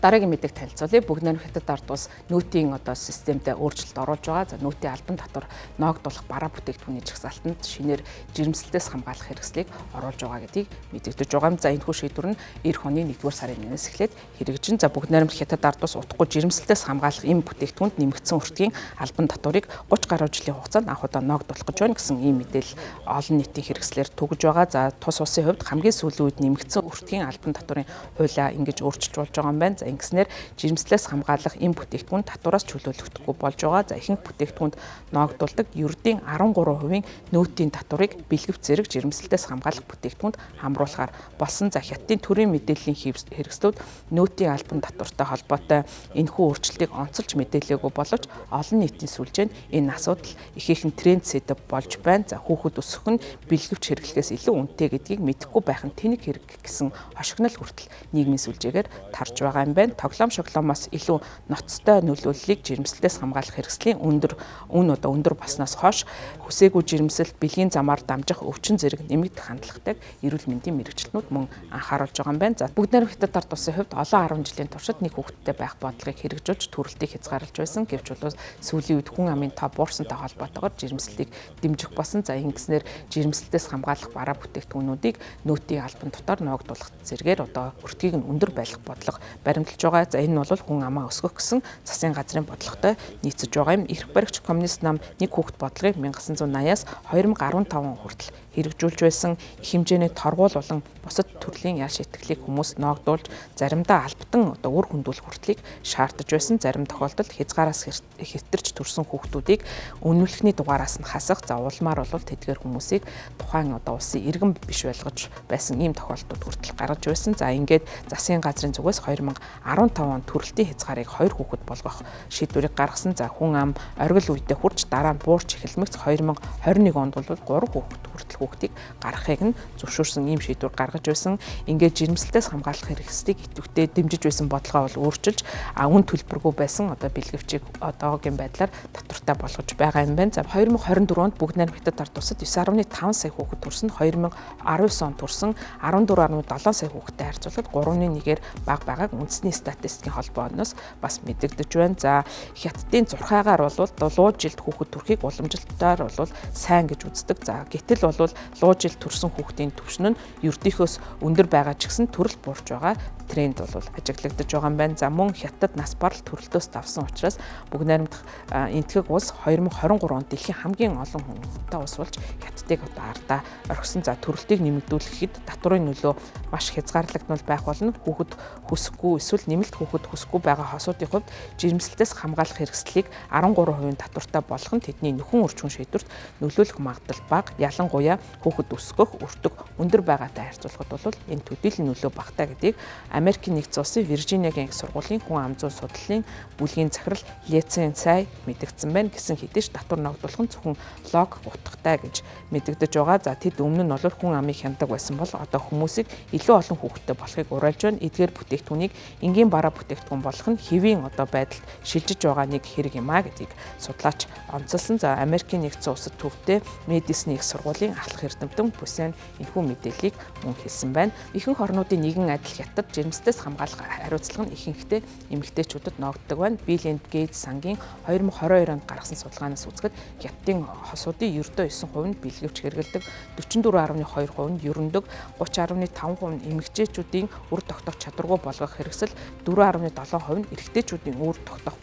Дараагийн мэдээг танилцуулъя. Бүгд найрамдах Хятад ард улс нөөтийн системтэй өөрчлөлт оруулж байгаа. За нөөтийн албан татвар ноогдуулах бараа бүтээгдэхүүний жагсаалтанд шинээр жирэмслэлтээс хамгаалах хэрэгслийг оруулж байгаа гэдгийг мэдэгдэж байгаа юм. За энэ хүү шийдвэр нь эх оны 1-р сарын 1-ээс эхлээд хэрэгжин. За бүгд найрамдах Хятад ард улс утгагүй жирэмслэлтээс хамгаалах эм бүтээгдэхүүнд нэмэгдсэн уртгийн албан татварыг 30 гаруй жилийн хугацаанд анх удаа ноогдуулах гэж байна гэсэн ийм мэдээлэл олон нийтийн хэрэгслээр түгэж байгаа. За тус улсын хувьд хамгийн сүүлийн үед нэмэгдсэн уртгийн албан татварын хуулиа ингэж өөрчилж болж байгаа юм байна. За ингэснээр жирэмслэлээс хамгаалах эм бүтээгдэхүүн татвараас чөлөөлөгдөхгүй болж байгаа. За ихэнх бүтээгдэхүүнд ноогдуулдаг ердийн 13% нөөтийн татварыг бэлгэвч зэрэг жирэмслэлтээс хамгаалах бүтээгдэхүүнд хамруулахаар болсон. За Хятадын төрийн мэдээллийн хэрэгслүүд нөөтийн албан татвартай холбоотой энэхүү өөрчлөлтийг онцолж мэдээлээгүй боловч олон нийтийн сүлжээнд энэ асуудал ихээхэн тренд сэдэв болж байна. За хүүхэд өсөх нь бэлгэвч хэрэглэхээс илүү үнэтэй гэдгийг мэдэхгүй байх нь тэнэг хэрэг гэсэн хошигнол хүртэл нийгмийн сүлжээгээр тарж байгаа юм байна. Тоглоом шоглоомоос илүү ноцтой нөлөөллийг жирэмслэлтээс хамгаалах хэрэгслийн өндөр баснаас хойш хүсээгүй жирэмсэлт бэлгийн замаар дамжих өвчин зэрэг нэмэгдэх хандлагатай эрүүл мэндийн мэрэгчлэнүүд мөн анхааруулж байгаа юм байна. За бүгд найрамдах Хятад ард улсын хувьд олон 10 жилийн туршид нэг хүүхэдтэй байх бодлогыг хэрэгжүүлж төрөлтийг хязгаарлаж байсан. Гэвч бол сүүлийн үед хүн амын тоо буурсантай холбоотойгоор жирэмслэлтийг дэмжих болсон. За ингэснээр жирэмслэлтээс хамгаалах бараа бүтээгдэхүүнүүдийг нөөтийн албан татвар ноогдуулах зэрэгээр өртгийг нь өндөр байлгах бодлого баримталж байгаа. За энэ нь бол хүн амаа өсгөх гэсэн засгийн газрын бодлоготой нийцэж байгаа юм. Эрх баригч коммунист нам нэг хүүхэд бодлогыг 1980-аас 2015 хүртэл хэрэгжүүлж байсан. Их хэмжээний торгуул болон бусад төрлийн ял шийтгэлийг хүмүүс ноогдуулж заримдаа албатан үр хөндүүлэх хүртлийг шаардаж байсан. Зарим тохиолдолд хязгаараас хэтэрч төрсэн хүүхдүүдийг үнэлэхний дугаараас нь хасах. За улмаар бол тэдгээр хүмүүсийг тухайн улсын иргэн биш байлгаж байсан ийм тохиолдлууд хүртэл гаргаж байсан. За ингээд засгийн газрын зүгээс 2015 он төрөлтийн хязгаарыг 2 хүүхэд болгох шийдвэрийг гаргасан. За хүн ам оргил үедээ хурж дараа нь буурч эхэлмэгц 2021 онд бол 3 хүүхдийг гаргахыг нь зөвшөөрсөн ийм шийдвэр гаргаж байсан. Ингээд жирэмслэлтээс хамгаалах хэрэгслийг идэвхтэй дэмжиж байсан бодлогоо бол өөрчилж үн төлбөргүй байсан бэлгэвчийг одоогийн байдлаар татвартай болгож байгаа юм байна. За 2024 онд бүгд найрамдах Хятад ард улсад 9.5 сая хүүхэд төрсөн, 2019 онд төрсөн 14.7 сая хүүхэдтэй харьцуулахад 3.1-ээр бага байгааг үндэсний статистикийн холбооноос бас мэдэгдэж байна. За Хятадын зурхаагаар бол луу жилд хүүхэд төрөхийг уламжлалтаар бол сайн гэж үздэг. За гэтэл бол луу жилд төрсэн хүүхдийн түвшин нь ердийнхөөс өндөр байгаа ч гэсэн төрөл буурч байгаа тренд бол ажиглагдаж байгаа юм байна. За мөн Хятад нас барал төрөлтөөс давсан учраас бүгд найрамдах энтгэг улс 2023 онд дэлхийн хамгийн олон хүнтэй улс болж Хятадыг ардаа орхисон. За төрөлтийг нэмэгдүүлэхэд татварын нөлөө маш хязгаарлагдмал байх болно. Хүүхэд хүсэхгүй эсвэл нэмэлт хүүхэд хүсэхгүй байгаа хосуудын хувьд жирэмслэлтээс хамгаалах хэрэгслийг 13% татвартай болгох нь тэдний нөхөн өрчмөн шийдвэрт нөлөөлөх магадлал бага. Ялангуяа хүүхэд өсгөх өртөг өндөр байгаатай харьцуулахад бол энэ төдийлөн нөлөө багатай гэдгийг Америкийн нэгдсэн улсын Виржиниагийн их сургуулийн хүн ам зүйн судлалын бүлгийн захирал Лецен Цай мэдгдсэн байна. Гэсэн хэдий ч татвар ногдуулах нь зөвхөн лог утгатай гэж мэдэгдэж байгаа. За тэд өмнө нь бол хүн амыг хяндаг байсан бол одоо хүмүүсийг илүү олон хүүхэдтэй болохыг уриалж байна. Эдгээр бүтээгдэхүүнийг энгийн бараа бүтээгдэхүүн болох нь хэвийн байдалд шилжиж байгаа нэг хэрэг юм а гэдгийг судлаач онцолсон. За Америкийн нэгдсэн улсад төвтэй Медисний их сургуулийн ахлах эрдэмтэн Бүсэн энэхүү мэдээллийг мөн хэлсэн байна. Ихэнх орнуудын нэгэн адил Хятад жирэмслэлтээс хамгаалах хариуцлага нь ихэнхдээ эмэгтэйчүүдэд ноогддог байна. Билл энд Гейтс сангийн 2022 онд гаргасан судалгаанаас үзэхэд Хятадын хосуудын ердөө 9% нь бэлгэвч хэрэглэдэг, 44.2% нь ерөндөг, 30.5% нь эмэгтэйчүүдийн үр тогтоох чадваргүй болгох хэрэгсэл, 4.7% нь эрэгтэйчүүдийн үр тогтоох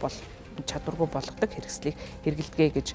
чадваргүй болгодог хэрэгслийг хэрэглэдэг гэж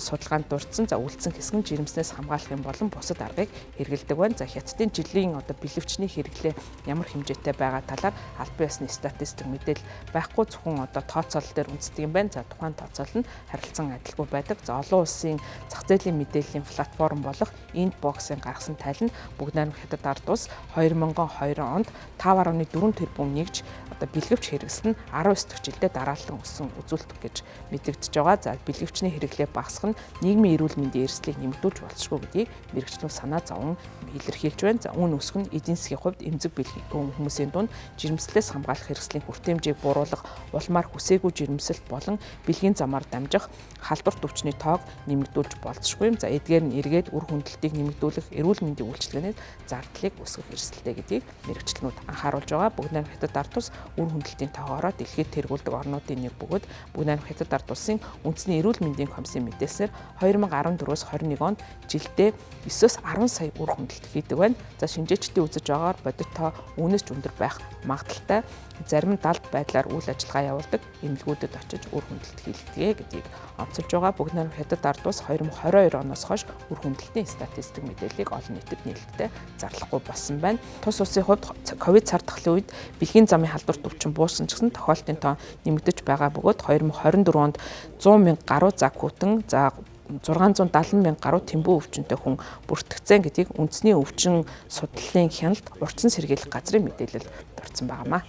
судалгаанд дурдсан. За үлдсэн хэсэг нь жирэмснээс хамгаалах юм болон бусад аргыг хэрэглэдэг байна. За Хятадын жилийн бэлгэвчний хэрэглээ ямар хэмжээтэй байгаа талаар албан ёсны статистик мэдээлэл байхгүй, зөвхөн тооцоолол дээр үндэсдэг юм байна. За тухайн тооцоолол нь харилцан адилгүй байдаг. За олон улсын зах зээлийн мэдээллийн платформ болох Inbox-ын гаргасан тайланд бүгд найрамдах Хятад ард улс 2002 онд 5.4 тэрбум нэгж бэлгэвч хэрэглэсэн нь 19 дэх жилдээ дараалан өссөн үзүүлдэг гэж мэдэгдэж байгаа. За бэлгэвчний хэрэглээ багасгах нь нийгмийн эрүүл мэндийн эрсдлийг нэмэгдүүлж болзошгүй гэдгийг мэрэгчлэн санаа зовон илэрхийлж байна. За үүн үсэг нь эдийн засгийн хувьд эмзэг бэлгийн хүмүүсийн дунд жирэмслээс хамгаалах хэрэгслийн хүртээмжийг бууруулах, улмаар хүсээгүй жирэмсэлт болон бэлгийн замаар дамжих халдварт өвчний тоог нэмэгдүүлж болзошгүй юм. За эдгээр нь эргээд үр хөндөлтийг нэмэгдүүлэх, эрүүл мэндийн үйлчилгээнээс зардлыг өсгөх эрсдэлтэй гэдгийг мэрэгчлэнүүд анхааруулж байгаа. Бүгд найрамдах Хятад ард улс үр хөндөлтийн тоогоороо дэлхийд тэргүүлдэг орнуудын нэг бөгөөд Бүгд найрамдах Хятад ард улсын үндэсний эрүүл мэндийн комиссийн мэдээсээр 2014-өөс 21 онд жилдээ 9-10 сая үр хөндөлт хийдэг байна. За шинжээчдийн үзэж байгаагаар бодит тоо үүнээс ч өндөр байх магадaltaй. Зарим нь далд байдлаар үйл ажиллагаа явуулдаг эмнэлгүүдэд очиж үр хөндөлт хийлгэдэг гэдгийг онцолж байгаа. Бүгд найрамдах Хятад ард улс 2022 оноос хойш үр хөндөлтийн статистик мэдээллийг олон нийтэд нээлттэй зарлахгүй болсон байна. Тус улсын хувьд ковид цар тахлын үед бэлгийн замын халдварт өвчин буурсан ч гэсэн тохиолдлын тоо нэмэгдэж байгаа бөгөөд 2024 онд 100 мянга гаруй заг хүтэн 670 мянга гаруй тэмбүү өвчнөд хүн бүртгэгдсэн гэдгийг үндэсний өвчин судлалын хяналт урьдчилан сэргийлэх газрын мэдээлэл дурдсан байнамаа.